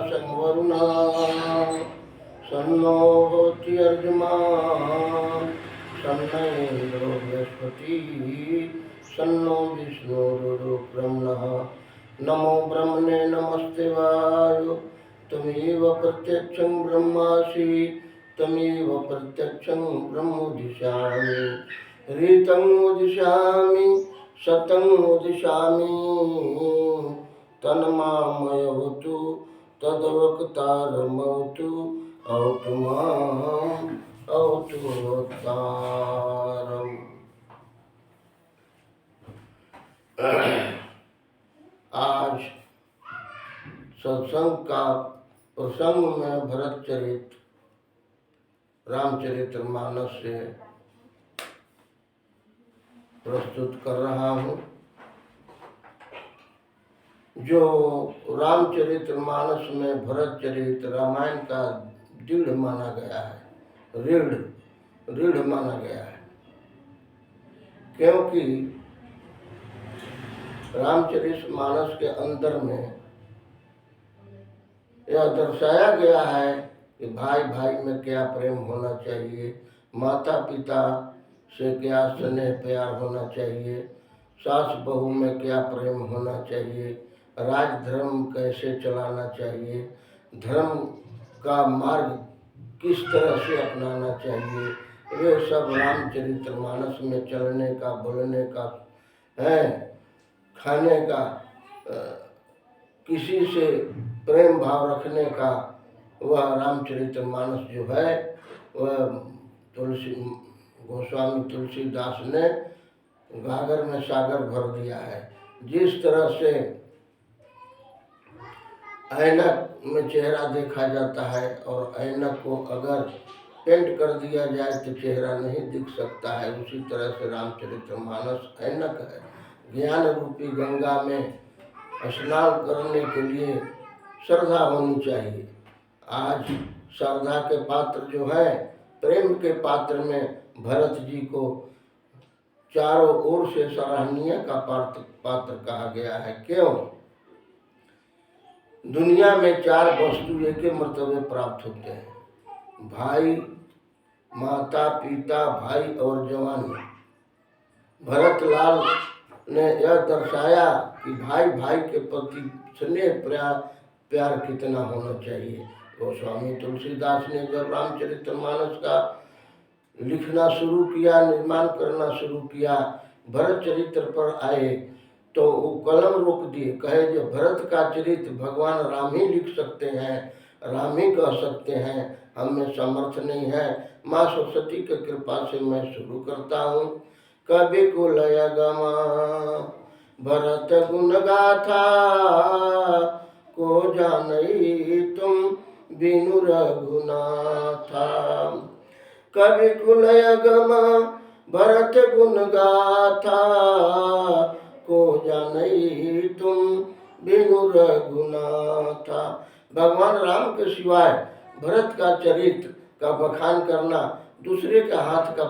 संवरुणा सन्नो होति अर्जुमा सन्नो इंद्रो बृहस्पति सन्नो विष्णुरुक्रमणः। नमो ब्रह्मणे नमस्ते वायो त्वमेव प्रत्यक्षं ब्रह्मासि त्वमेव प्रत्यक्षं ब्रह्मोदिशामि ऋतं उदिशामि शतं उदिशामि तन्मामयवतु तद्वक्तारमवतु अवतु माम् अवतु वक्तारम्। आज सत्संग का प्रसंग में भरत चरित रामचरितमानस से प्रस्तुत कर रहा हूँ। जो रामचरितमानस में भरत चरित रामायण का दृढ़ माना गया है, रीढ़ माना गया है, क्योंकि रामचरितमानस के अंदर में यह दर्शाया गया है कि भाई भाई में क्या प्रेम होना चाहिए, माता पिता से क्या स्नेह प्यार होना चाहिए, सास बहू में क्या प्रेम होना चाहिए, राज धर्म कैसे चलाना चाहिए, धर्म का मार्ग किस तरह से अपनाना चाहिए, वे सब रामचरितमानस में चलने का, बोलने का है, खाने का, किसी से प्रेम भाव रखने का, वह रामचरितमानस जो है वह गोस्वामी तुलसीदास ने गागर में सागर भर दिया है। जिस तरह से ऐनक में चेहरा देखा जाता है और ऐनक को अगर पेंट कर दिया जाए तो चेहरा नहीं दिख सकता है, उसी तरह से रामचरितमानस ऐनक है। ज्ञान रूपी गंगा में स्नान करने के लिए श्रद्धा होनी चाहिए। आज श्रद्धा के पात्र जो है, प्रेम के पात्र में भरत जी को चारों ओर से सराहनीय का पात्र कहा गया है। क्यों? दुनिया में चार वस्तु एक ही मर्तबे प्राप्त होते हैं, भाई, माता पिता, भाई और जवानी। भरत लाल ने यह दर्शाया कि भाई भाई के प्रति स्नेह प्यार कितना होना चाहिए। गोस्वामी तुलसीदास ने जब रामचरितमानस का लिखना शुरू किया, निर्माण करना शुरू किया, भरत चरित्र पर आए तो वो कलम रोक दिए, कहे जो भरत का चरित्र भगवान राम ही लिख सकते हैं, राम ही कह सकते हैं, हमें समर्थ नहीं है। माँ सरस्वती की कृपा से मैं शुरू करता हूँ। कवि कुलय गमा भरत गुण गाथा को जानई तुम बिनु रघुनाथा। कवि कुलय गमा भरत गुण गाथा को जानई तुम बिनु रघुनाथा। भगवान राम के सिवाय भरत का चरित्र का बखान करना दूसरे के हाथ का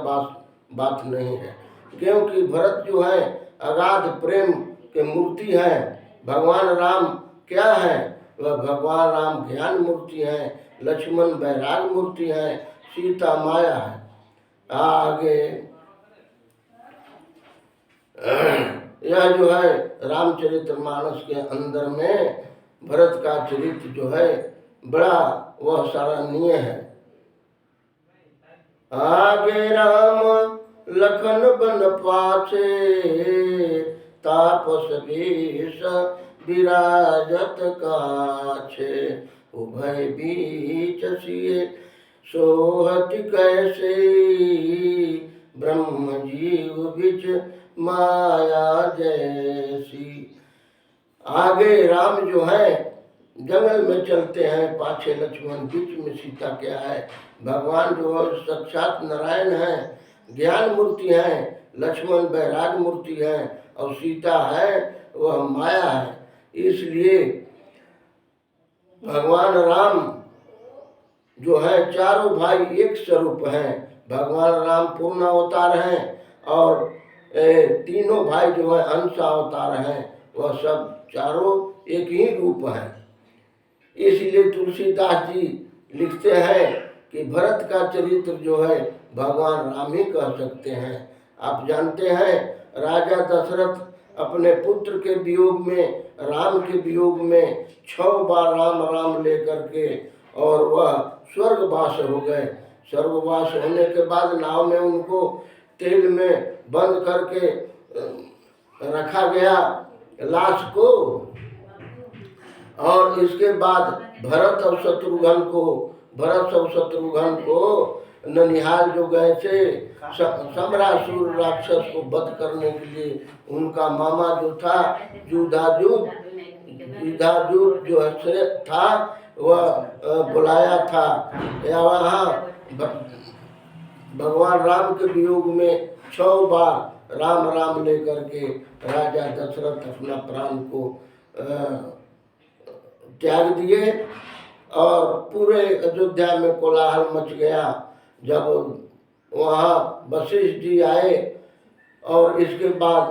बात नहीं है, क्योंकि भरत जो है अगाध प्रेम के मूर्ति है। भगवान राम क्या है? वह भगवान राम ज्ञान मूर्ति है, लक्ष्मण वैराग मूर्ति है, सीता माया है। आगे यह जो है रामचरितमानस के अंदर में भरत का चरित्र जो है बड़ा वह सराहनीय है। आगे राम लखन बन पाछे तापस वेश विराजत काछे। उभय बीच सिए सोहत कैसे ब्रह्म जीव बिच माया जैसी। आगे राम जो है जंगल में चलते हैं, पाछे लक्ष्मण, बीच में सीता क्या है। भगवान जो साक्षात नारायण है, ज्ञान मूर्ति है, लक्ष्मण वैराग मूर्ति है और सीता है वह माया है। इसलिए भगवान राम जो है चारों भाई एक स्वरूप हैं। भगवान राम पूर्ण अवतार हैं और तीनों भाई जो है अंश अवतार हैं, वह सब चारों एक ही रूप हैं। इसलिए तुलसीदास जी लिखते हैं कि भरत का चरित्र जो है भगवान राम ही कह सकते हैं। आप जानते हैं राजा दशरथ अपने पुत्र के वियोग में, राम के वियोग में 6 बार राम राम लेकर के और वह स्वर्गवास हो गए। स्वर्गवास होने के बाद नाव में उनको तेल में बंद करके रखा गया लाश को, और इसके बाद भरत और शत्रुघ्न को ननिहाल जो गए थे सम्रासुर राक्षस को वध करने के लिए, उनका मामा जो था युधायुध जो था वह बुलाया था। या वहाँ भगवान राम के वियोग में 6 बार राम राम लेकर के राजा दशरथ अपना प्राण को त्याग दिए और पूरे अयोध्या में कोलाहल मच गया। जब वहाँ वशिष्ठ जी आए और इसके बाद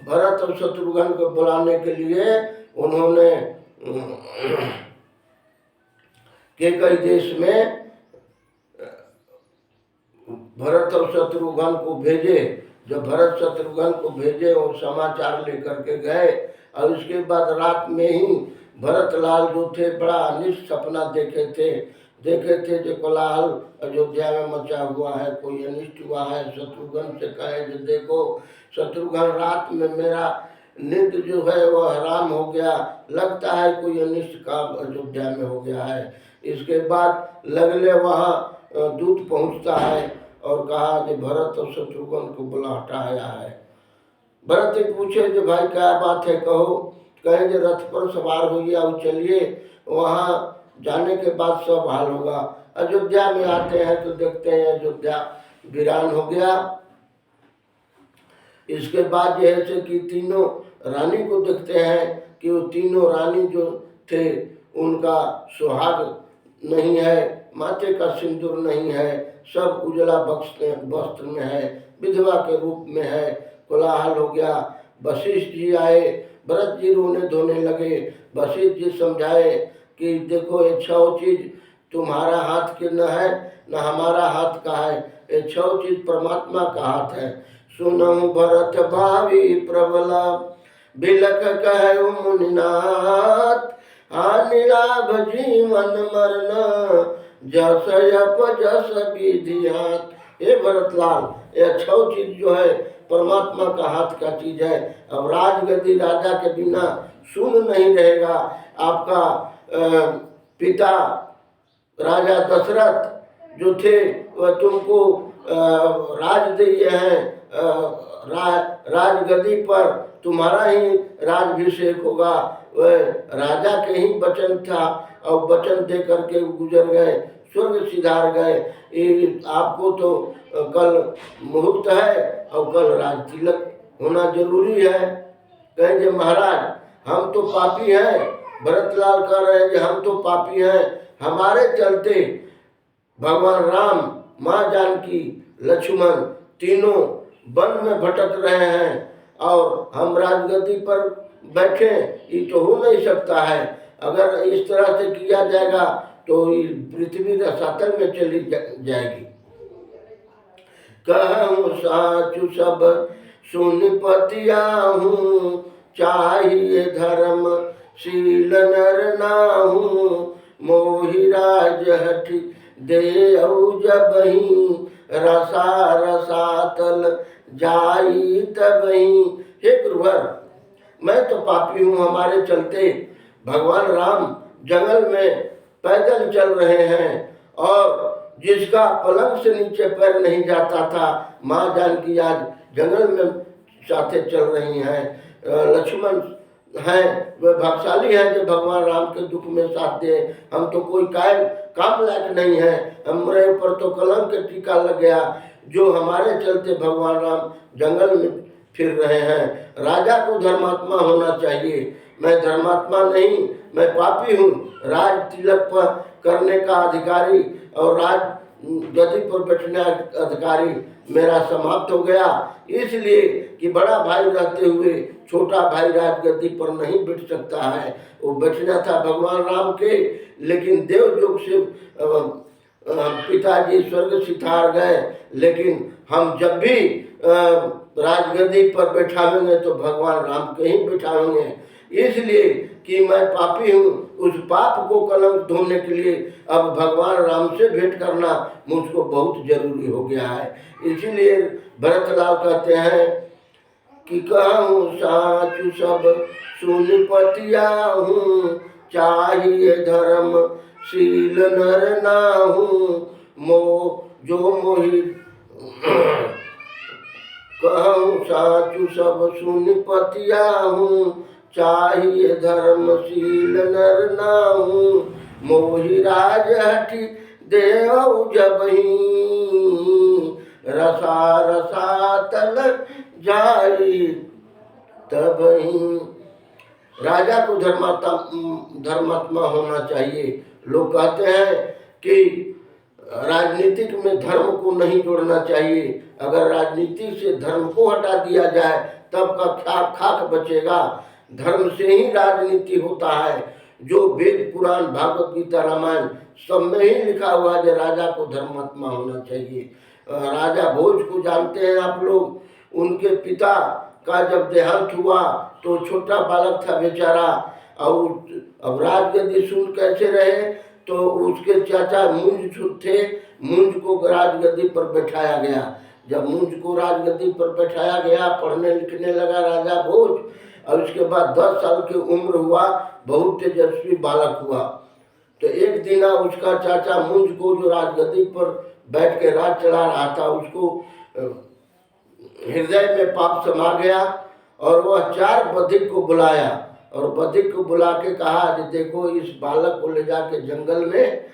भरत और शत्रुघ्न को बुलाने के लिए उन्होंने केकई देश में भरत और शत्रुघ्न को भेजे। जब भरत शत्रुघ्न को भेजे और समाचार लेकर के गए, और इसके बाद रात में ही भरत लाल जो थे बड़ा अनिष्ट सपना देखे थे जो कोलाहल अयोध्या में मचा हुआ है, कोई अनिष्ट हुआ है। शत्रुघ्न से कहे कि देखो शत्रुघ्न, रात में मेरा नींद जो है वह हराम हो गया, लगता है कोई अनिष्ट काम अयोध्या में हो गया है। इसके बाद लगले वहाँ दूत पहुँचता है और कहा कि भरत और शत्रुघ्न को बुला हटाया है। भरत पूछे कि भाई क्या बात है, कहो। कहे कि रथ पर सवार होइए और चलिए, वहाँ जाने के बाद सब हाल होगा। अयोध्या में आते हैं तो देखते हैं अयोध्या वीरान हो गया। इसके बाद जो है कि तीनों रानी को देखते हैं कि वो तीनों रानी जो थे उनका सुहाग नहीं है, माथे का सिंदूर नहीं है, सब उजला वस्त्र में है, विधवा के रूप में है। कोलाहल हो गया। वशिष्ठ जी आए, भरत जी रोने धोने लगे। वशिष्ठ जी समझाए कि देखो ये 6 चीज तुम्हारा हाथ के न है न हमारा हाथ का है, ये 6 चीज परमात्मा का हाथ है। सुनहु भरत भावी प्रबला, बिलक कहु मुनिनाथ, हानि लाभ जीवन मरण, जस यप जस विधियात। ये भरतलाल, ये 6 चीज जो है परमात्मा का हाथ का चीज है। अब राजगद्दी राजा के बिना सुन नहीं रहेगा। आपका पिता राजा दशरथ जो थे वह तुमको राज दिए हैं, राजगद्दी पर तुम्हारा ही राजभिषेक होगा। वह राजा के ही वचन था और वचन दे करके गुजर गए, स्वर्ग सिधार गए। आपको तो कल मुहूर्त है और कल राज तिलक होना जरूरी है। कहेंगे महाराज हम तो पापी हैं, भरतलाल कह रहे हैं कि हम तो पापी हैं, हमारे चलते भगवान राम, माँ जानकी, लक्ष्मण तीनों वन में भटक रहे हैं और हम राजगद्दी पर बैठे, ये तो हो नहीं सकता है। अगर इस तरह से किया जाएगा तो पृथ्वी रसातल में चली जाएगी। कहूँ साचु सब सुन पतियाहूँ, चाहिए धर्म शील नर नाहूँ, मोहि राज हठ दे जबही, रसा रसातल जाई तबही। हे गुरुवर, मैं तो पापी हूँ, हमारे चलते भगवान राम जंगल में पैदल चल रहे हैं और जिसका पलंग से नीचे पैर नहीं जाता था, माँ जानकी आज जंगल में साथे चल रही हैं। लक्ष्मण हैं वे भाग्यशाली हैं जो भगवान राम के दुख में साथ दे। हम तो कोई काम लायक नहीं है, हमारे ऊपर तो कलंक के टीका लग गया जो हमारे चलते भगवान राम जंगल में फिर रहे हैं। राजा को धर्मात्मा होना चाहिए, मैं धर्मात्मा नहीं, मैं पापी हूँ। राज तिलक पर करने का अधिकारी और राज गद्दी पर बैठने अधिकारी मेरा समाप्त हो गया, इसलिए कि बड़ा भाई रहते हुए छोटा भाई राजगद्दी पर नहीं बैठ सकता है। वो बैठना था भगवान राम के, लेकिन देवलोक से पिताजी स्वर्ग सिधार गए, लेकिन हम जब भी राजगद्दी पर बैठावेंगे तो भगवान राम के ही बैठावेंगे। इसलिए कि मैं पापी हूँ, उस पाप को कलंक धोने के लिए अब भगवान राम से भेंट करना मुझको बहुत जरूरी हो गया है। इसीलिए भरतलाल कहते हैं कि कहूँ साचु सब सुन पतिया हूँ, चाहिए धर्म शील नर नाहूँ, मो जो मोहि कहूँ साचु सब सुन पतिया हूँ, चाहिए धर्मशील नर नाहूँ, मोहि राज हटि देव जबहि, रसा रसा तल जाई तबहि। राजा को धर्मात्मा होना चाहिए। लोग कहते हैं कि राजनीतिक में धर्म को नहीं जोड़ना चाहिए। अगर राजनीति से धर्म को हटा दिया जाए तब का खाक बचेगा। धर्म से ही राजनीति होता है। जो वेद पुराण भागवत गीता रामायण सब में ही लिखा हुआ है राजा को धर्मात्मा होना चाहिए। राजा भोज को जानते हैं आप लोग। उनके पिता का जब देहांत हुआ तो छोटा बालक था बेचारा, और अब राजगद्दी सुन कैसे रहे, तो उसके चाचा मुंज थे, मुंज को राजगद्दी पर बैठाया गया। जब मुंज को राजगद्दी पर बैठाया गया, पढ़ने लिखने लगा राजा भोज, और उसके बाद 10 साल की उम्र हुआ, बहुत तेजस्वी बालक हुआ। तो एक दिन उसका चाचा मुंज को जो राजगद्दी पर बैठ के राज चला रहा था, उसको हृदय में पाप समा गया और वह 4 बधिक को बुलाया और बधिक को बुला के कहा कि देखो इस बालक को ले जाके जंगल में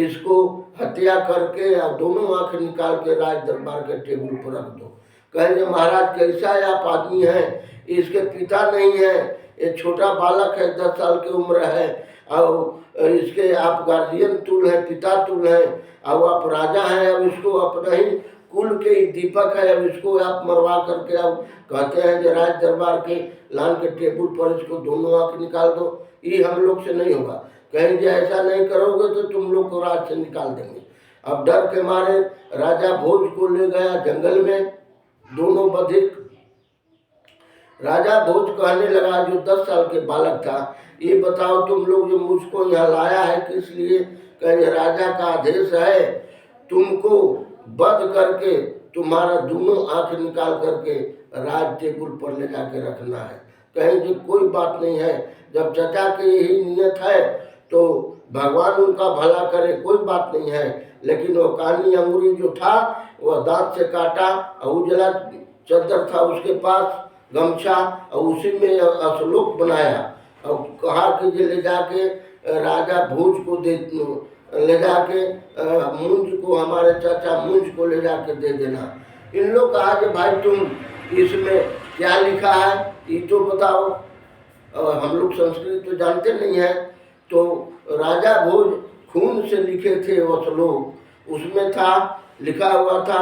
इसको हत्या करके और दोनों आंख निकाल के राज दरबार के टेबल पर रख दो। कहेंगे महाराज कैसा आप आदमी हैं, इसके पिता नहीं है, ये छोटा बालक है, 10 साल की उम्र है, और इसके आप गार्जियन तुल है, पिता तुल है, और आप राजा हैं, अब इसको अपना ही कुल के दीपक है, अब इसको आप मरवा करके अब कहते हैं कि राज दरबार के लान के टेबल पर इसको दोनों आंख निकाल दो। ये हम लोग से नहीं होगा। कहेंगे ऐसा नहीं करोगे तो तुम लोग को राज से निकाल देंगे। अब डर के मारे राजा भोज को ले गया जंगल में, दोनों बधिक। राजा भोज कहने लगा, जो 10 साल के बालक था, ये बताओ तुम लोग जो मुझको यहाँ लाया है किस लिए? कहेंगे राजा का आदेश है तुमको वध करके तुम्हारा दोनों आंख निकाल करके राज टेबल पर ले जाके रखना है। कहेंगे कोई बात नहीं है, जब चचा के यही नियत है तो भगवान उनका भला करे, कोई बात नहीं है। लेकिन वो कानी अंगूरी जो था वह दांत से काटा, और उजला चद्दर था उसके पास, गमछा, और उसी में श्लोक बनाया और कहा कि ये ले जाके राजा भोज को दे, ले जाके मुंज को, हमारे चाचा मुंज को ले जाके दे देना। इन लोग कहा कि भाई तुम इसमें क्या लिखा है ये तो बताओ। हम लोग संस्कृत तो जानते नहीं है। तो राजा भोज खून से लिखे थे वो श्लोक, उसमें था, लिखा हुआ था,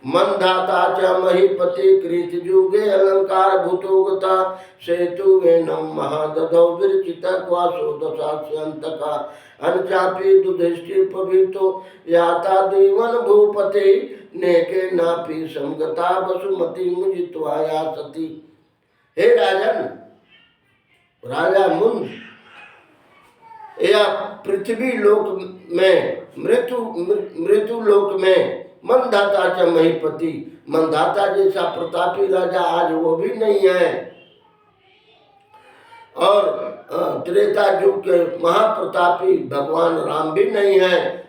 मंदाता च महीपति कृत जुगे अलंकार भूतोगता सेतु वेनम महादधौ विरचित क्वासो दशास्यंतका अनचापी दुधिष्ठिर पवितो याता देवन भूपति नेके नापी समगता वसुमती मुजित्वाया सती। हे राजन, राजा मुंज, या पृथ्वी लोक में मृत्यु लोक में मंदाता च महीपति, मंदाता जैसा प्रतापी राजा आज वो भी नहीं है, और त्रेता युग के महाप्रतापी भगवान राम भी नहीं है,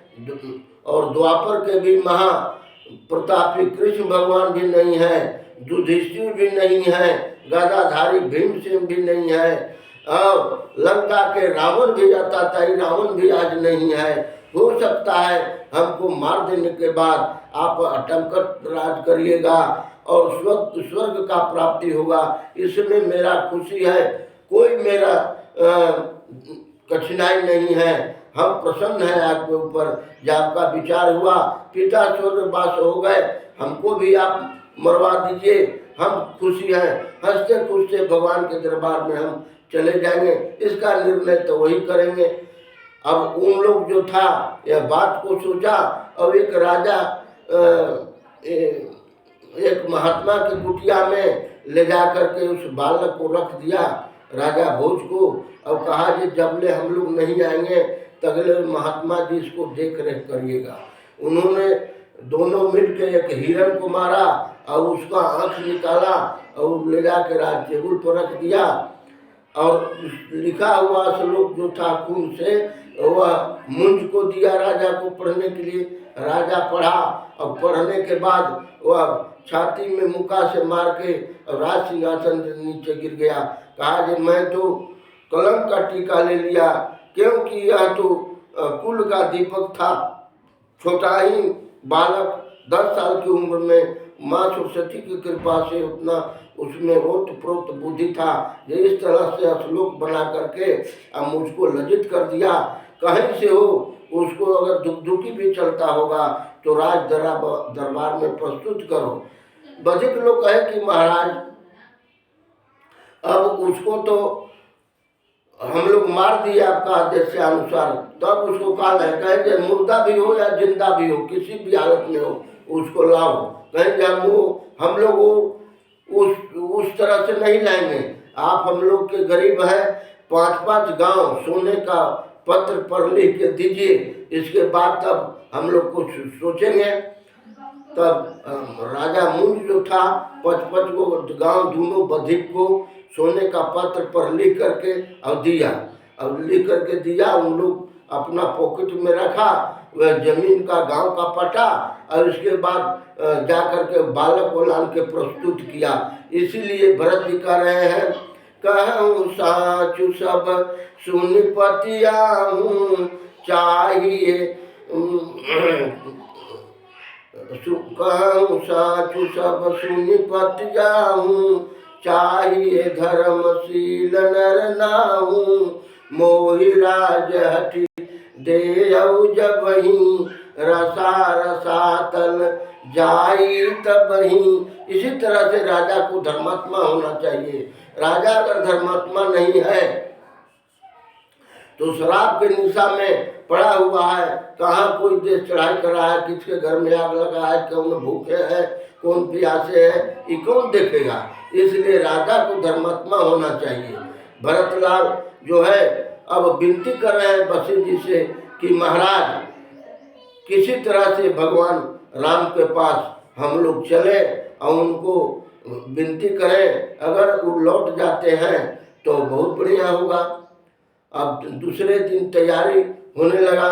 और द्वापर के भी महाप्रतापी कृष्ण भगवान भी नहीं है, युधिष्ठिर भी नहीं है, गदाधारी भीमसेन भी नहीं है, और लंका के रावण भी जाता था, रावण भी आज नहीं है। हो सकता है हमको मार देने के बाद आप अटंकट राज करिएगा और स्वर्ग का प्राप्ति होगा, इसमें मेरा खुशी है, कोई मेरा कठिनाई नहीं है। हम प्रसन्न हैं आपके ऊपर, जब आपका विचार हुआ, पिता स्वर्गवास हो गए, हमको भी आप मरवा दीजिए, हम खुशी हैं, हंसते खुशते भगवान के दरबार में हम चले जाएंगे। इसका निर्णय तो वही करेंगे। अब उन लोग जो था यह बात को सोचा। अब एक राजा एक महात्मा की कुटिया में ले जा करके उस बालक को रख दिया, राजा भोज को। अब कहा कि जबले हम लोग नहीं आएंगे तगले महात्मा जी इसको देख रेख करिएगा। उन्होंने दोनों मिलकर एक हिरण को मारा और उसका आँख निकाला और ले जाकर राज टेबल पर रख दिया। और लिखा हुआ श्लोक जो था खून से वह मुंज को दिया राजा को पढ़ने के लिए। राजा पढ़ा और पढ़ने के बाद वह छाती में मुक्का से मार के राज सिंहासन से नीचे गिर गया। कहा कि मैं तो कलंक का टीका ले लिया, क्योंकि यह तो कुल का दीपक था। छोटा ही बालक 10 साल की उम्र में माँ सरस्वती की कृपा से उतना उसमें ओतप्रोत बुद्धि था। ये इस तरह से श्लोक बना करके अब मुझको लज्जित कर दिया। कहीं से हो उसको अगर दुखी भी चलता होगा तो राज दरबार में प्रस्तुत करो। बधिक लोग कहे कि महाराज अब उसको तो हम लोग मार दिए आपका आदेश के अनुसार, तब उसको काल है कहेंगे मुर्दा भी हो या जिंदा भी हो, किसी भी हालत में हो उसको लाओ। कहेंगे हम लोग उस तरह से नहीं लाएंगे, आप हम लोग के गरीब हैं, 5-5 गांव सोने का पत्र पर लिख के दीजिए, इसके बाद तब हम लोग कुछ सोचेंगे। तब राजा मुंज जो था 5-5 को गांव दोनों बधिक को सोने का पत्र पर लिख करके और दिया। अब लिख करके दिया, उन लोग अपना पॉकेट में रखा, वह जमीन का गांव का पटा और इसके बाद जा करके बालक को लान के प्रस्तुत किया। इसीलिए भरत जी कह रहे हैं कहूँ साचु सब सुन पतिया हूँ चाहिए, कहूँ साचु सब सुन पतिया हूँ चाहिए, धर्मशील नर नाहूँ मोहि राज हटि दे जब ही रसा रसातल जाई तबही। इसी तरह से राजा को धर्मात्मा होना चाहिए। राजा अगर धर्मात्मा नहीं है तो शराब के निशा में पड़ा हुआ है, कहाँ कोई देश चढ़ाई कर रहा है, किसके घर में आग लगा है, कौन भूखे है, कौन प्यासे है, ये कौन देखेगा। इसलिए राजा को धर्मात्मा होना चाहिए। भरतलाल जो है अब विनती कर रहे हैं वशिष्ठ जी से कि महाराज किसी तरह से भगवान राम के पास हम लोग चले और उनको विनती करें, अगर वो लौट जाते हैं तो बहुत बढ़िया होगा। अब दूसरे दिन तैयारी होने लगा।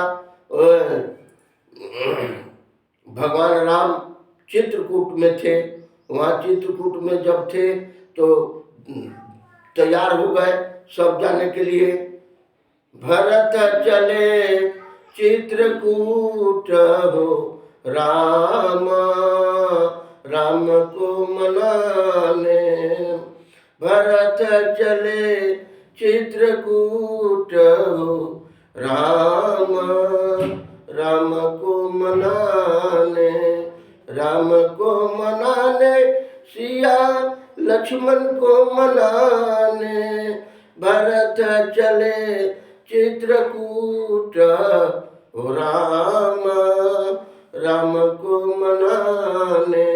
भगवान राम चित्रकूट में थे, वहाँ चित्रकूट में जब थे तो तैयार हो गए सब जाने के लिए। भरत चले चित्रकूट हो राम राम को मनाने, भरत चले चित्रकूट हो राम राम को मनाने, राम को मनाने सिया लक्ष्मण को मनाने, भरत चले चित्रकूट हो राम राम को मनाने,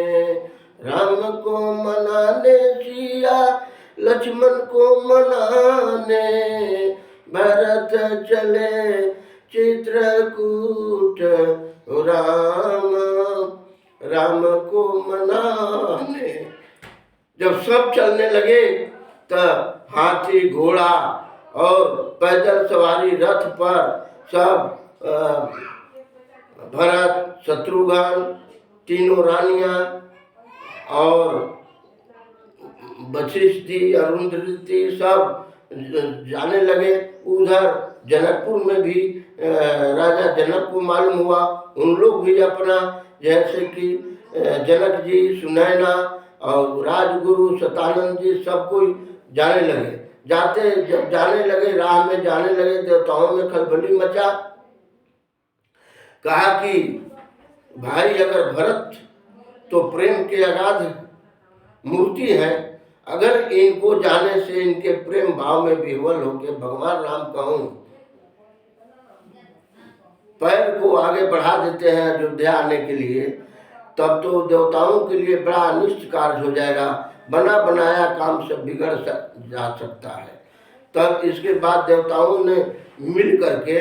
राम को मनाने सिया लक्ष्मण को मनाने, भरत चले चित्रकूट हो राम राम को मनाने। जब सब चलने लगे तब हाथी घोड़ा और पैदल सवारी रथ पर सब भरत शत्रुघ्न तीनों रानियां और वशिष्ठ जी अरुंधति सब जाने लगे। उधर जनकपुर में भी राजा जनक को मालूम हुआ, उन लोग भी अपना जैसे कि जनक जी सुनैना और राजगुरु सतानंद जी सब कोई जाने लगे। जब जाने लगे राह में जाने लगे देवताओं में खलबली मचा। कहा कि भाई अगर भरत तो प्रेम के अगाध मूर्ति है, अगर इनको जाने से इनके प्रेम भाव में विह्वल होकर भगवान राम कहूँ पैर को आगे बढ़ा देते हैं अयोध्या आने के लिए, तब तो देवताओं के लिए बड़ा अनिष्ट कार्य हो जाएगा, बना बनाया काम सब बिगड़ जा सकता है। तब इसके बाद देवताओं ने मिल करके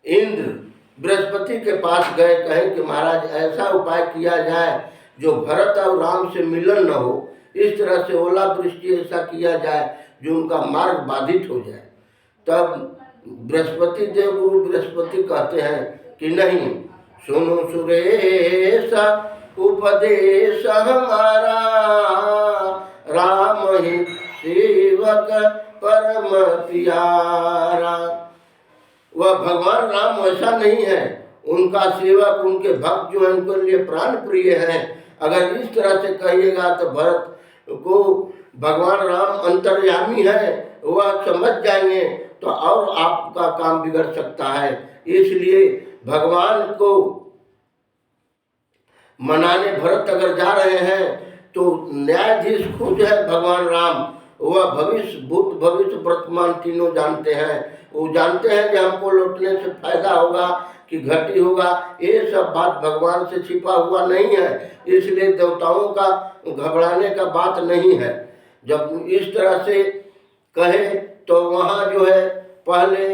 इंद्र बृहस्पति के पास गए, कहें कि महाराज ऐसा उपाय किया जाए जो भरत और राम से मिलन न हो, इस तरह से ओला वृष्टि ऐसा किया जाए जो उनका मार्ग बाधित हो जाए। तब बृहस्पति देव गुरु बृहस्पति कहते हैं कि नहीं, सुनो सुरेश उपदेश हमारा, राम ही सेवक परम प्यारा। वह भगवान राम वैसा नहीं है, उनका सेवक उनके भक्त जो है उनके लिए प्राण प्रिय है। अगर इस तरह से कहिएगा तो भरत को भगवान राम अंतर्यामी है वह समझ जाएंगे, तो और आपका काम बिगड़ सकता है। इसलिए भगवान को मनाने भरत अगर जा रहे हैं तो न्यायाधीश खुद है भगवान राम, वह भविष्य भूत भविष्य वर्तमान तीनों जानते हैं। वो जानते हैं कि हमको लौटने से फायदा होगा कि घटी होगा, ये सब बात भगवान से छिपा हुआ नहीं है। इसलिए देवताओं का घबराने का बात नहीं है। जब इस तरह से कहे तो वहाँ जो है पहले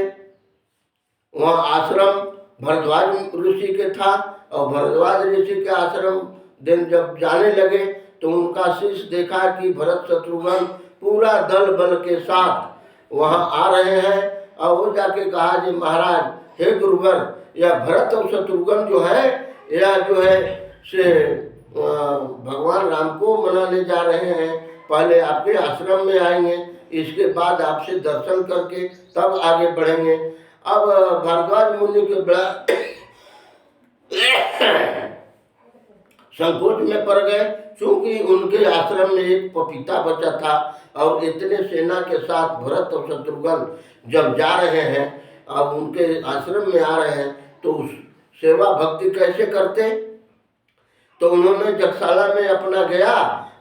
वहाँ आश्रम भरद्वाज ऋषि के था, और भरद्वाज ऋषि के आश्रम दिन जब जाने लगे तो उनका शिष्य देखा कि भरत शत्रुघ्न पूरा दल बल के साथ वहाँ आ रहे हैं, और वो जाके कहा जी महाराज हे गुरुवर, यह भरत और शत्रुघ्न जो है यह जो है से भगवान राम को मनाने जा रहे हैं, पहले आपके आश्रम में आएंगे, इसके बाद आपसे दर्शन करके तब आगे बढ़ेंगे। अब भारद्वाज मुनि के बड़ा संकोच में पड़ गए, क्योंकि उनके आश्रम में एक पपीता बचा था, और इतने सेना के साथ भरत और शत्रुघ्न जब जा रहे हैं और उनके आश्रम में आ रहे हैं तो उस सेवा भक्ति कैसे करते। तो उन्होंने जगशाला में अपना गया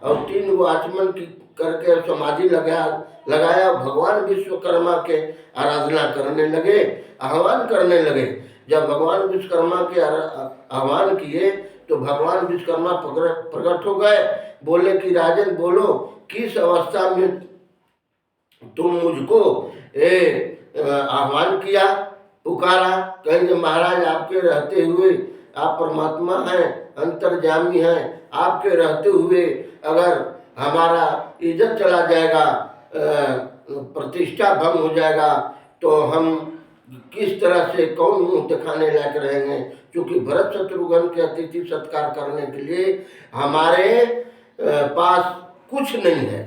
और 3 गो आचमन की करके समाधि लगाया, भगवान विश्वकर्मा के आराधना करने लगे, आह्वान करने लगे। जब भगवान विश्वकर्मा के आह्वान किए तो भगवान विश्वकर्मा प्रकट हो गए, बोले कि राजन बोलो, किस अवस्था में तुम मुझको आह्वान किया, पुकारा। कहेंगे महाराज आपके रहते हुए, आप परमात्मा हैं, अंतर्यामी हैं, आपके रहते हुए अगर हमारा इज्जत चला जाएगा, प्रतिष्ठा भंग हो जाएगा, तो हम किस तरह से कौन मुंह दिखाने लायक रहेंगे। क्योंकि भरत शत्रुघ्न के अतिथि सत्कार करने के लिए हमारे पास कुछ नहीं है।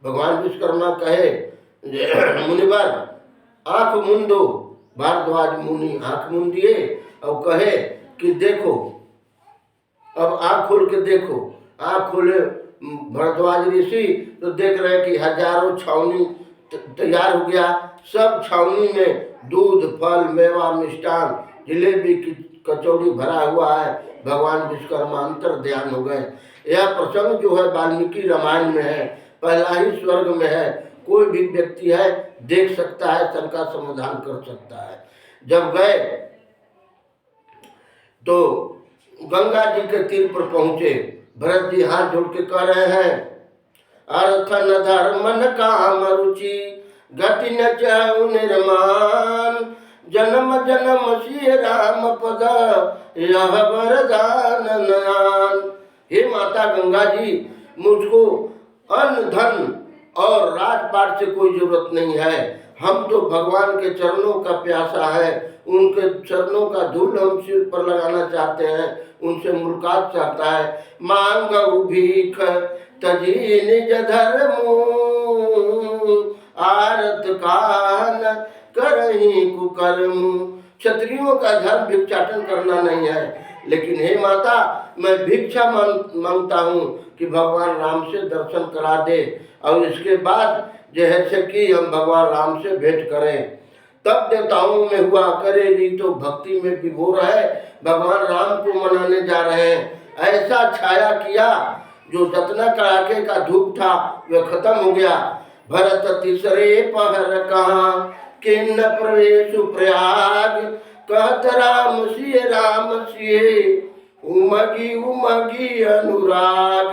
भगवान विश्वकर्मा कहे मुनिवर आंख मूंदो, भारद्वाज मुनि आंख मूंदिए और कहे कि देखो, अब आंख खोल के देखो। आंख खोले भरद्वाज ऋषि तो देख रहे हैं कि हजारों छावनी तैयार हो गया, सब छावनी में दूध फल मेवा मिष्ठान जिलेबी की कचौड़ी भरा हुआ है। भगवान विश्वकर्मा अंतर ध्यान हो गए। यह प्रसंग जो है वाल्मीकि रामायण में है, पहला ही स्वर्ग में है, कोई भी व्यक्ति है देख सकता है, शंका समाधान कर सकता है। जब गए तो गंगा जी के तीर पर पहुंचे, भरत जी हाथ जोड़ के कह रहे हैं अर्थ न धर्म न काम रुचि, गति न चाहु निर्माण, जन्म जन्म श्री राम पद यह वरदान नयन। हे माता गंगा जी, मुझको अन्न धन और राजपाट से कोई जरूरत नहीं है, हम तो भगवान के चरणों का प्यासा है, उनके चरणों का धूल हम सिर पर लगाना चाहते हैं, उनसे मुलाकात चाहता है। मांगऊ भीख तजी निज धर्मु, आरत कान करही कुकर्म। क्षत्रियों का धर्म भिक्षाटन करना नहीं है, लेकिन हे माता मैं भिक्षा मांगता हूँ कि भगवान राम से दर्शन करा दे, और इसके बाद जैसे कि हम भगवान राम से भेंट करें। तब देवताओं में हुआ करे जी तो भक्ति में विभोर है, भगवान राम को मनाने जा रहे हैं, ऐसा छाया किया जो जितना कड़ाके का धूप था वह खत्म हो गया। भरत तीसरे पहर कहाँ किन्न प्रवेश प्रयाग, कहत राम सिए उमगी उमगी अनुराग।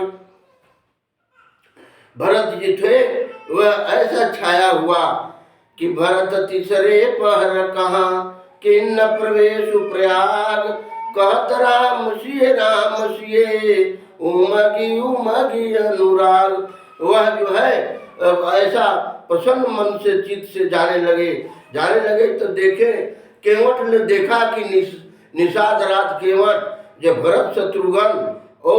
भरत जी थे वह ऐसा छाया हुआ कि भरत तीसरे पहर कहाँ किन्न प्रवेश प्रयाग, कहत राम सिए उमगी उमगी अनुराग। वह जो है ऐसा प्रसन्न मन से चित्त से जाने लगे तो देखे केवट ने देखा कि निषाद रात केवट जब भरत शत्रुघ्न ओ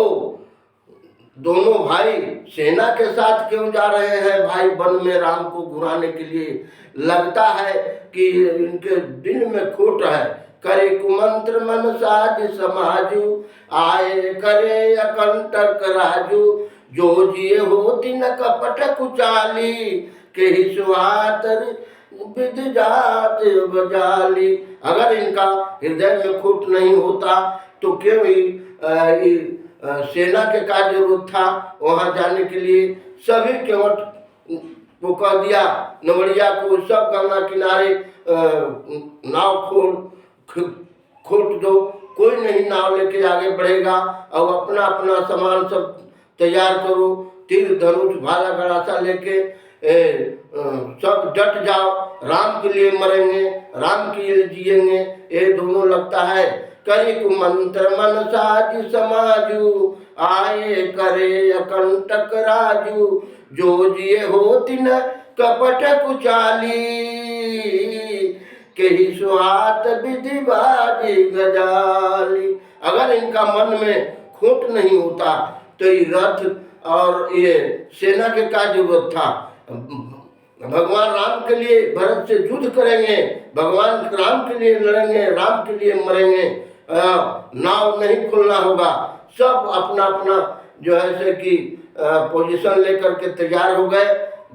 दोनों भाई सेना के साथ क्यों जा रहे हैं भाई वन में राम को घुराने के लिए। लगता है कि इनके दिल में खोट है। करे कुमंत्र मन साज समाजू, आए करे अकंटक राजू, जो जिए होती न कपट कुचाली, के ही सुहातर विद जात बजाली। अगर इनका हृदय में खोट नहीं होता तो क्यों ही सेना के का जरूरत था वहां जाने के लिए। सभी केवट को कह दिया नवड़िया को सब गंगा किनारे नाव खोल दो, कोई नहीं नाव लेके आगे बढ़ेगा और अपना अपना सामान सब तैयार करो, तीर धनुष भाला गड़ासा लेके सब डट जाओ, राम के लिए मरेंगे राम के लिए जिएंगे। ये दोनों लगता है करी कुमंत्र मन साज समाजू, आए करे अकंटक राजू, जो जिए होती न कपट कुचाली, के ही सुहात विधि बाजी गजाली। अगर इनका मन में खोट नहीं होता तो ये रथ और ये सेना के का जरूरत था। भगवान राम के लिए भरत से युद्ध करेंगे, भगवान राम के लिए लड़ेंगे, राम के लिए मरेंगे, नाव नहीं खोलना होगा। सब अपना अपना जो है से कि पोजीशन लेकर के तैयार हो गए।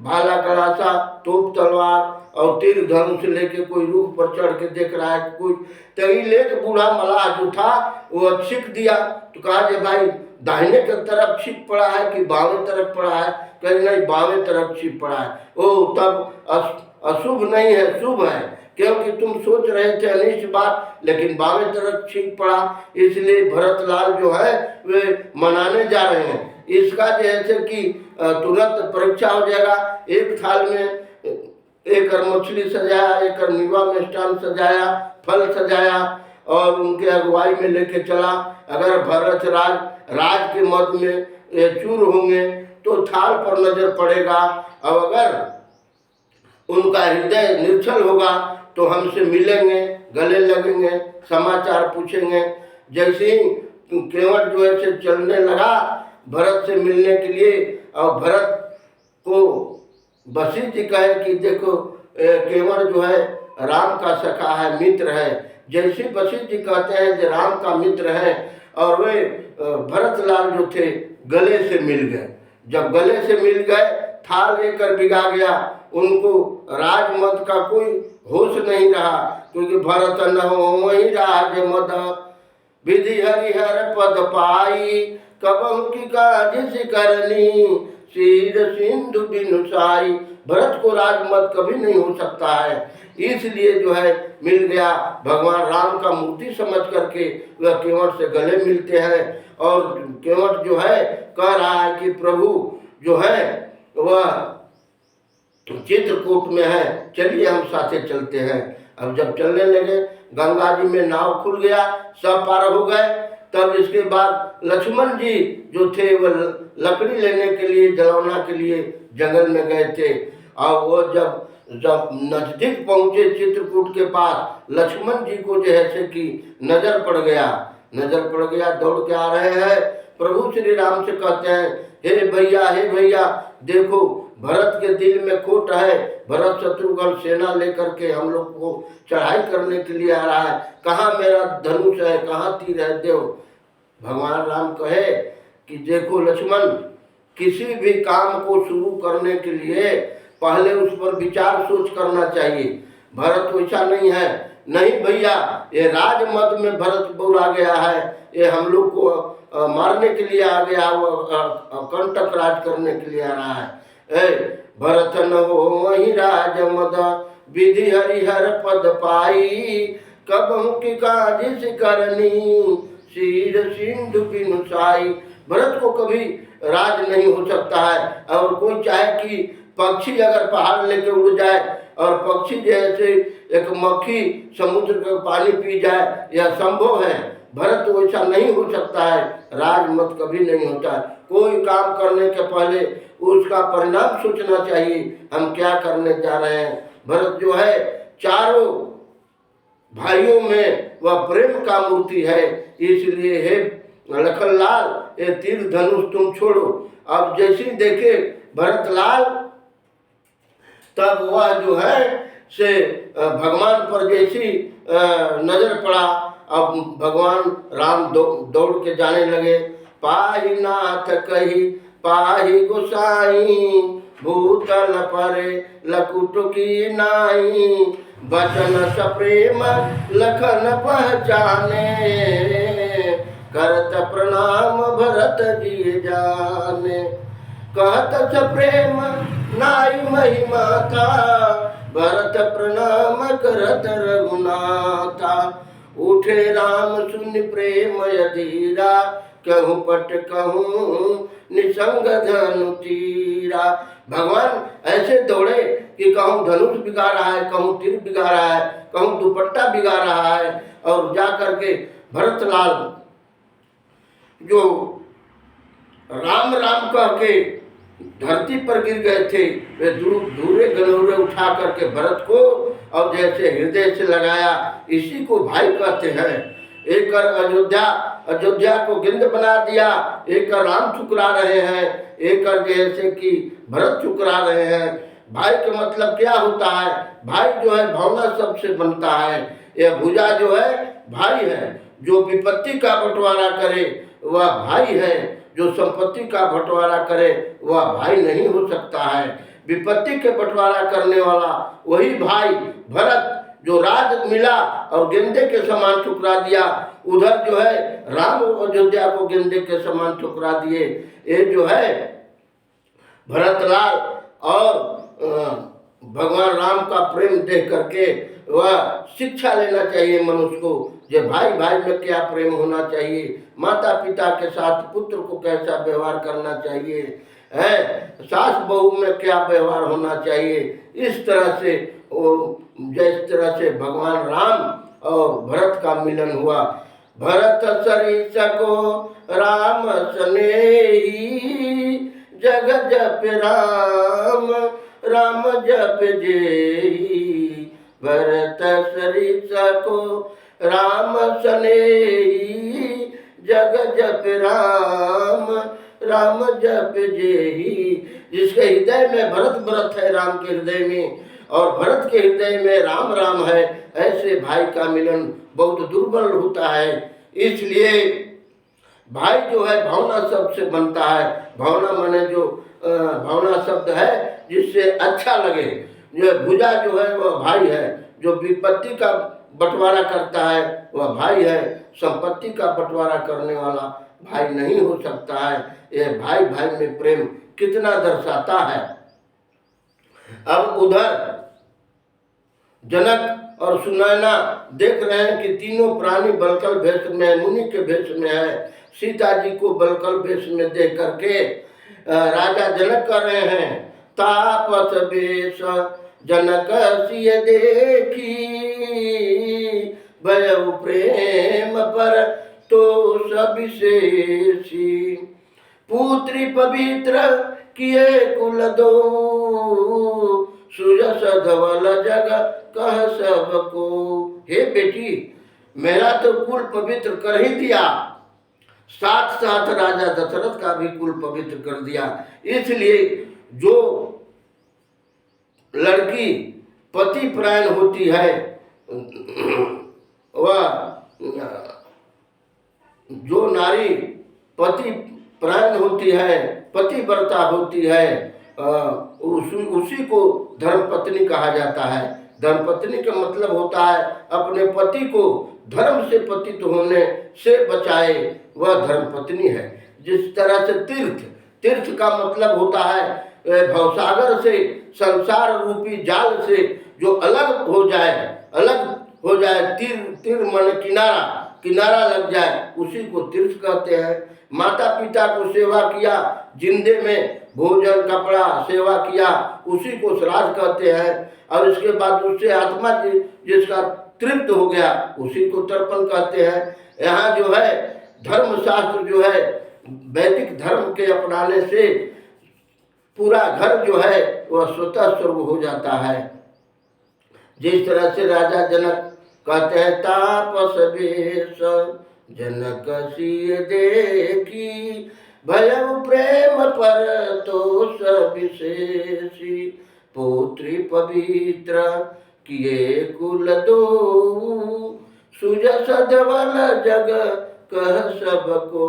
भाला गड़ासा तोप तलवार और तीर धनुष लेके कोई रूख पर चढ़ के देख रहा है कोई। तभी लेके बूढ़ा मलाह जो था वो छिक दिया तो कहा जे भाई दाहिने की तरफ छिप पड़ा है कि बावें तरफ पड़ा है। कहीं नहीं बावें तरफ छिप पड़ा है। ओ तब अशुभ नहीं है शुभ है, क्योंकि तुम सोच रहे थे अनिष्ट बात लेकिन बावें तरफ छिप पड़ा। इसलिए भरत लाल जो है वे मनाने जा रहे हैं। इसका जैसे कि तुरंत परीक्षा हो जाएगा। एक थाल में एक मछली सजाया, एक मीवा मिष्ठान सजाया, फल सजाया और उनके अगुवाई में लेके चला। अगर भरत राज के मत में चूर होंगे तो थाल पर नजर पड़ेगा, और अगर उनका हृदय निर्छल होगा तो हमसे मिलेंगे, गले लगेंगे, समाचार पूछेंगे। जैसे ही केवट जो है चलने लगा भरत से मिलने के लिए, और भरत को वशिष्ठ जी कहे कि देखो केवट जो है राम का सखा है, मित्र है। जैसे वशिष्ठ जी कहते हैं कि राम का मित्र है, और वे भरत लाल जो थे गले से मिल गए। जब गले से मिल गए थाल लेकर बिगा गया, उनको राजमत का कोई होश नहीं रहा, क्योंकि भरत न हो वही राज मद, विधि हरिहर पद पाई, कबहु की काज करनी, शीर सिंधु बिनुसाई। भरत को राजमत कभी नहीं हो सकता है, इसलिए जो है मिल गया। भगवान राम का मूर्ति समझ करके वह केवट से गले मिलते हैं, और केवट जो है कह रहा है कि प्रभु जो है वह चित्रकूट में है, चलिए हम साथे चलते हैं। अब जब चलने लगे गंगा जी में नाव खुल गया, सब पार हो गए। तब इसके बाद लक्ष्मण जी जो थे वह लकड़ी लेने के लिए, जलौना के लिए जंगल में गए थे। और वो जब नजदीक पहुंचे चित्रकूट के पास, लक्ष्मण जी को जो है कि नजर पड़ गया, दौड़ के आ रहे हैं। प्रभु श्री राम से कहते हैं हे भैया देखो भरत के दिल में खोट है, भरत शत्रुघ्न सेना लेकर के हम लोग को चढ़ाई करने के लिए आ रहा है, कहाँ मेरा धनुष है, कहाँ तीर है, देव। भगवान राम कहे कि देखो लक्ष्मण, किसी भी काम को शुरू करने के लिए पहले उस पर विचार सोच करना चाहिए। भरत वैसा नहीं है। नहीं भैया, ये राजमत में भरत बोला गया है, ये हम लोग को मारने के लिए आ गया, वो कंटक राज करने के लिए आ रहा है। भरत न हो वही राज मद, विधि हरिहर पद पाई, कबहु की काजिश करनी, शीर सिंधु बिनुसाई। भरत को कभी राज नहीं हो सकता है। और कोई चाहे कि पक्षी अगर पहाड़ लेके उड़ जाए और पक्षी जैसे एक मक्खी समुद्र का पानी पी जाए, यह संभव है। भरत वैसा नहीं हो सकता है। राजमत कभी नहीं होता है। कोई काम करने के पहले उसका परिणाम सोचना चाहिए, हम क्या करने जा रहे हैं। भरत जो है चारों भाइयों में वह प्रेम का मूर्ति है। इसलिए हे लखनलाल, ये तीर धनुष तुम छोड़ो। अब जैसे देखे भरतलाल, तब वह जो है से भगवान पर जैसी नजर पड़ा। अब भगवान राम दौड़ के जाने लगे। पाहि नाथ कही पाहि गोसाई, भूतल परे लकुट की नाई, बचन सप्रेम लखन पहचाने, करत प्रणाम भरत जी जाने। कहत सप्रेम नाई महिमा था, भरत प्रणाम करत रघुनाथा। उठे राम सुन प्रेम यधीरा, कहूँ पट कहूँ निसंग धनु तीरा। भगवान ऐसे दौड़े कि कहूँ धनुष बिगा रहा है, कहूँ तीर बिगा रहा है, कहूँ दुपट्टा बिगा रहा है। और जा करके भरतलाल जो राम राम कह के धरती पर गिर गए थे, वे धूरे गनौरे उठा करके भरत को और जैसे हृदय से लगाया। इसी को भाई कहते हैं। एक अयोध्या को गिंद बना दिया, एक राम ठुकरा रहे हैं, एक जैसे कि भरत ठुकरा रहे हैं। भाई का मतलब क्या होता है? भाई जो है भावना सबसे बनता है। यह भुजा जो है भाई है। जो विपत्ति का बंटवारा करे वह भाई है, जो संपत्ति का बंटवारा करे वह भाई नहीं हो सकता है। विपत्ति के बंटवारा करने वाला वही भाई। भरत जो राज मिला और गेंदे के समान ठुकरा दिया, उधर जो है राम अयोध्या को गेंदे के समान ठुकरा दिए। ये जो है भरतलाल और भगवान राम का प्रेम देख करके वह शिक्षा लेना चाहिए मनुष्य को, जो भाई भाई में क्या प्रेम होना चाहिए, माता पिता के साथ पुत्र को कैसा व्यवहार करना चाहिए, है सास बहू में क्या व्यवहार होना चाहिए। इस तरह से जिस तरह से भगवान राम और भरत का मिलन हुआ। भरत सरिस को राम स्नेही, जग जप राम राम जप जेही। भरत सरिस को राम स्नेही, जग जप राम राम जप जेही। जिसके हृदय में भरत है राम के हृदय में, और भरत के हृदय में राम राम है, ऐसे भाई का मिलन बहुत दुर्बल होता है। इसलिए भाई जो है भावना शब्द से बनता है। भावना माने जो भावना शब्द है जिससे अच्छा लगे। जो भुजा जो है वह भाई है। जो विपत्ति का बंटवारा करता है वह भाई है। संपत्ति का बंटवारा करने वाला भाई नहीं हो सकता है। यह भाई भाई में प्रेम कितना दर्शाता है। अब उधर जनक और सुनैना देख रहे हैं कि तीनों प्राणी बलकल भेष में, मुनि के भेष में है। सीता जी को बलकल भेष में देख करके राजा जनक कर रहे हैं, तापस वेश जनक सिय देखी, भयउ प्रेम पर तो सविशेषी। पुत्री पवित्र किए कुल दो, सुयस धवल जग कह सबको। हे बेटी, मेरा तो कुल पवित्र कर ही दिया, साथ साथ राजा दशरथ का भी कुल पवित्र कर दिया। इसलिए जो लड़की पति प्रायण होती है, वह जो नारी पति प्रायण होती है, पतिव्रता होती है, उसी को धर्मपत्नी कहा जाता है। धर्मपत्नी का मतलब होता है अपने पति को धर्म से पतित होने से बचाए, वह धर्मपत्नी है। जिस तरह से तीर्थ, तीर्थ का मतलब होता है भवसागर से, संसार रूपी जाल से जो अलग हो जाए, अलग हो जाए, तीर, तीर मन किनारा, किनारा लग जाए, उसी को तीर्थ कहते हैं। माता पिता को सेवा किया, जिंदे में भोजन कपड़ा सेवा किया, उसी को श्राद्ध कहते हैं। और इसके बाद उससे आत्मा जिसका तृप्त हो गया, उसी को तर्पण कहते हैं। यहाँ जो है धर्मशास्त्र जो है, वैदिक धर्म के अपनाने से पूरा घर जो है वह स्वतः स्वर्ग हो जाता है। जिस तरह से राजा जनक कहते हैं, तापस वेश जनक सिय देखी, भयउ प्रेम पर तोष विशेषी, पुत्री पवित्र किए कुल दो, सुजस धवल जग कह सबको।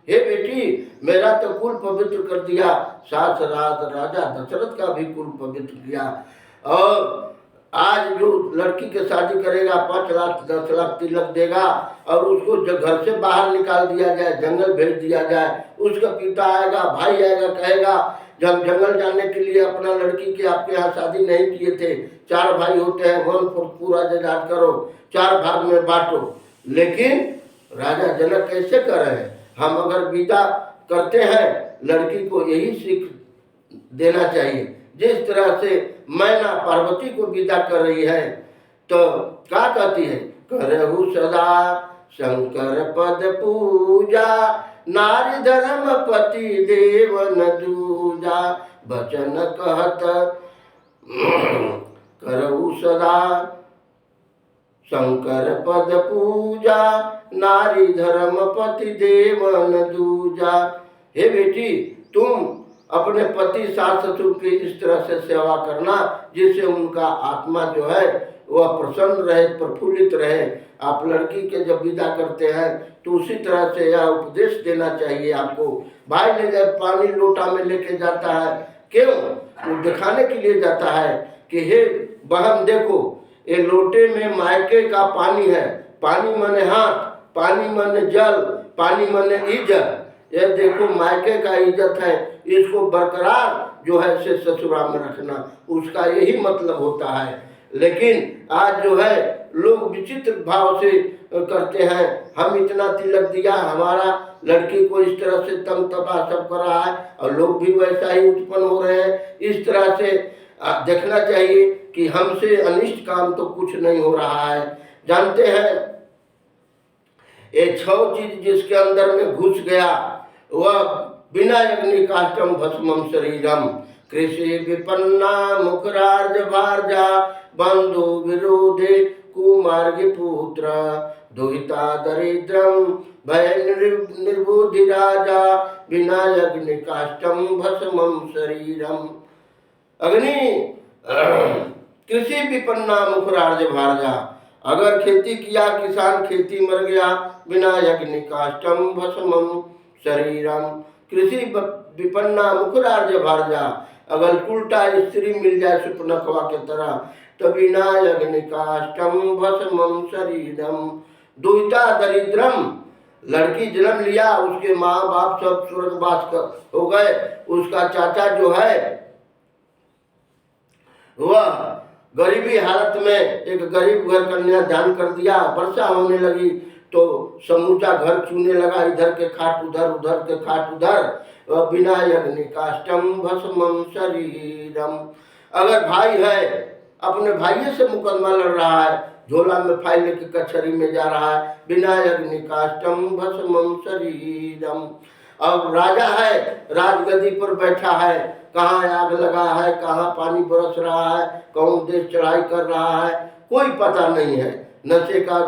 हे बेटी, मेरा तो कुल पवित्र कर दिया, साथ साथ राजा दशरथ का भी कुल पवित्र किया। और आज जो लड़की के शादी करेगा 5 लाख 10 लाख तिलक देगा, और उसको जब घर से बाहर निकाल दिया जाए, जंगल भेज दिया जाए, उसका पिता आएगा, भाई आएगा, कहेगा जब जंगल जाने के लिए अपना लड़की के आपके यहाँ शादी नहीं किए थे, 4 भाई होते हैं, 1/4 पूरा जायदाद करो, 4 भाग में बांटो। लेकिन राजा जनक कैसे कर रहे हैं? हम अगर विदा करते हैं, लड़की को यही सीख देना चाहिए। जिस तरह से मैना पार्वती को विदा कर रही है, तो क्या कहती है? करहु सदा शंकर पद पूजा, नारी धर्म पति देवन दूजा, बचन कहत करहु सदा शंकर पद पूजा, नारी धर्म पति देवन दूजा। हे बेटी, तुम अपने पति सास ससुर की इस तरह से सेवा करना जिससे उनका आत्मा जो है वह प्रसन्न रहे, प्रफुल्लित रहे। आप लड़की के जब विदा करते हैं तो उसी तरह से यह उपदेश देना चाहिए आपको। भाई ले जाए पानी लोटा में लेके जाता है, क्यों? वो दिखाने के लिए जाता है कि हे बहन देखो, ये लोटे में मायके का पानी है, पानी मने हाथ, पानी मने जल, पानी मने इज्जत। यह देखो मायके का इज्जत है, इसको बरकरार जो है से ससुराल में रखना, उसका यही मतलब होता है। लेकिन आज जो है लोग विचित्र भाव से करते हैं, हम इतना तिलक दिया, हमारा लड़की को इस तरह से तंग तपा सब कर रहा है, और लोग भी वैसा ही उत्पन्न हो रहे हैं। इस तरह से देखना चाहिए कि हमसे अनिष्ट काम तो कुछ नहीं हो रहा है। जानते हैं, ये 6 चीज जिसके अंदर में घुस गया वह बिना अग्नि काष्टम भस्मम शरीरम, कृषि विपन्ना मुखरार्ज भार्जा, बंधु विरोधे कुमार्ग पुत्र, दुहिता दरिद्रम भय निर्बुद्धि राजा, बिना अग्नि काष्टम भस्मम शरीरम। अग्नि कृषि विपन्ना मुखरार्ज भार्जा, अगर खेती किया किसान खेती मर गया, बिना अग्नि काष्टम भस्मम शरीरम। कृषि विपन्ना मुखरार्ज भार्जा, अगर उल्टा स्त्री मिल जाए सुपनखवा के तरह, तो बिना अग्नि काष्टम भस्मम शरीरम। दुहिता दरिद्रम, लड़की जन्म लिया, उसके माँ बाप सब स्वर्गवास हो गए, उसका चाचा जो है वह गरीबी हालत में एक गरीब घर कन्या दान कर दिया, वर्षा होने लगी तो समूचा घर चूने लगा, इधर के खाट उधर, उधर के खाट उधर, बिना अग्नि काष्टम भस्मम शरीरम। अगर भाई है अपने भाई से मुकदमा लड़ रहा है, झोला में फाइल लेके कचहरी में जा रहा है, बिना अग्नि काष्टम भस्मम शरीरम। अब राजा है, राजगद्दी पर बैठा है, कहाँ आग लगा है, कहाँ पानी बरस रहा है, कौन देश चढ़ाई कर रहा है, कोई पता नहीं है, नशे का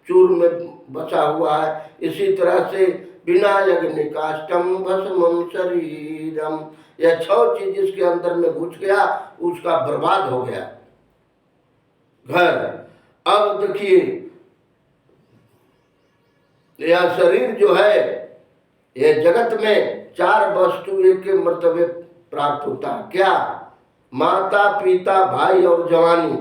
चूर में बचा हुआ है। इसी तरह से बिना अग्नि काष्टम भस्मम शरीरम, यह 6 चीज जिसके अंदर में घुस गया उसका बर्बाद हो गया घर। अब देखिए, यह शरीर जो है, यह जगत में 4 वस्तु एक मर्तबे प्राप्त होता है। क्या? माता पिता भाई और जवानी,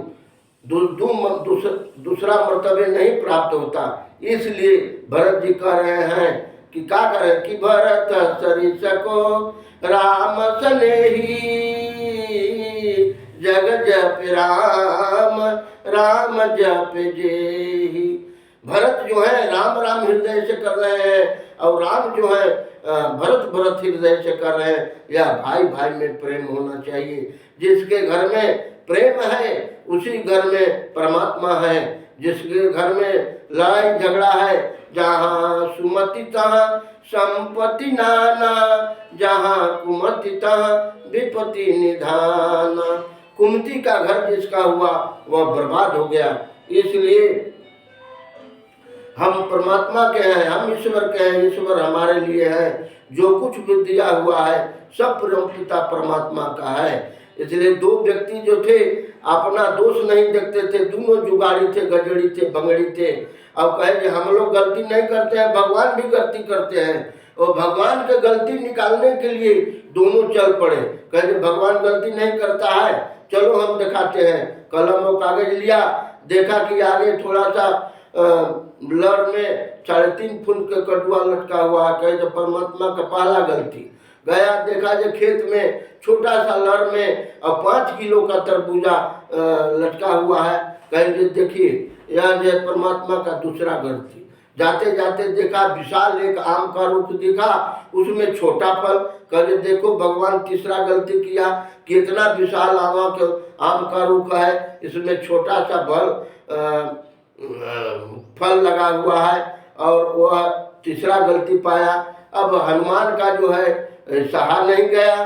दूसरा मर्तबे नहीं प्राप्त होता। इसलिए भरत जी कह रहे हैं कि क्या करें कि भरत सरिस को राम सनेही, जग जप राम राम जप जेही। भरत जो है राम राम हृदय से कर रहे हैं और राम जो है भरत भरत हृदय से कर रहे हैं। या भाई भाई में प्रेम होना चाहिए। जिसके घर में प्रेम है उसी घर में परमात्मा है। जिसके घर में लड़ाई झगड़ा है, जहाँ सुमति तहाँ संपत्ति नाना, जहाँ कुमति तहाँ विपत्ति निधाना। कुमति का घर जिसका हुआ वह बर्बाद हो गया। इसलिए हम परमात्मा के हैं, हम ईश्वर के हैं, ईश्वर हमारे लिए है। जो कुछ भी दिया हुआ है सब पिता परमात्मा का है। इसलिए दो व्यक्ति जो थे अपना दोष नहीं देखते थे, दोनों जुगाड़ी थे, गजड़ी थे, बंगड़ी थे। अब कहे कि हम लोग गलती नहीं करते हैं, भगवान भी गलती करते हैं। और भगवान के गलती निकालने के लिए दोनों चल पड़े। कहे भगवान गलती नहीं करता है, चलो हम दिखाते हैं। कलम और कागज लिया, देखा कि आगे थोड़ा सा लड़ में 3.5 फुट का कटुआ लटका हुआ है। कहे परमात्मा का पहला गलती। गया देखा जो खेत में छोटा सा लड़ में और 5 किलो का तरबूजा लटका हुआ है। कहेंगे देखिए यह जो परमात्मा का दूसरा गलती। जाते जाते देखा विशाल एक आम का रुख दिखा, उसमें छोटा फल। कहे देखो भगवान तीसरा गलती किया, कितना विशाल आम का रुख है, इसमें छोटा सा फल लगा हुआ है और वह तीसरा गलती पाया। अब हनुमान का जो है सहा नहीं गया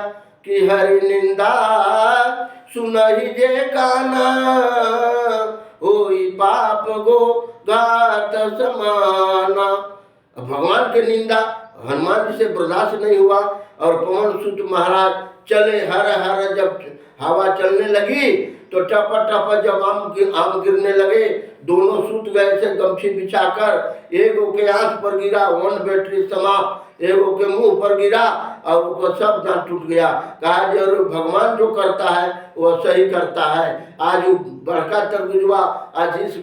कि हरि निंदा सुनहि जे काना, होई पाप गो गात समाना। भगवान के निंदा हनुमान जी से बर्दाश्त नहीं हुआ। और पवन सुत महाराज चले हर हर, जब हवा चलने लगी तो टप टप जब आम गिरने लगे, दोनों सूत गए थे गमछी बिछाकर। एगो के आंख पर गिरा, 1 बैटरी समाप्त, एगो के मुंह पर गिरा और उसका सब दांत टूट गया। कहा जरूर भगवान जो करता है वह सही करता है। आज बड़का तरबूजवा आज इस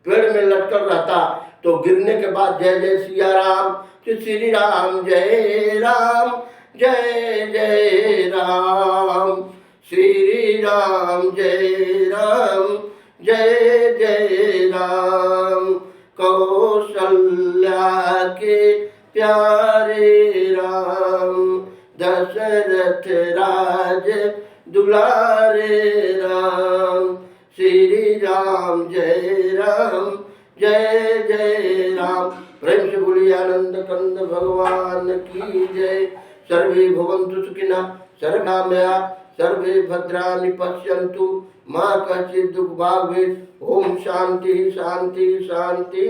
पेड़ में लटकल रहता तो गिरने के बाद जय जय सिया राम, श्री राम जय राम, जय जय राम, श्री राम जय राम, जय जय राम। कौशल्या के प्यारे राम, दशरथ राज दुलारे राम, श्री राम जय राम, जय जय राम। प्रेम से बोलिए आनंद कंद भगवान की जय। सर्वे भवन्तु सुखिनः, सर्वदा मया सर्वे भद्राणि पश्यन्तु, मा कश्चित् दुःख भाग् भवेत्। ओम शांति शांति शांति।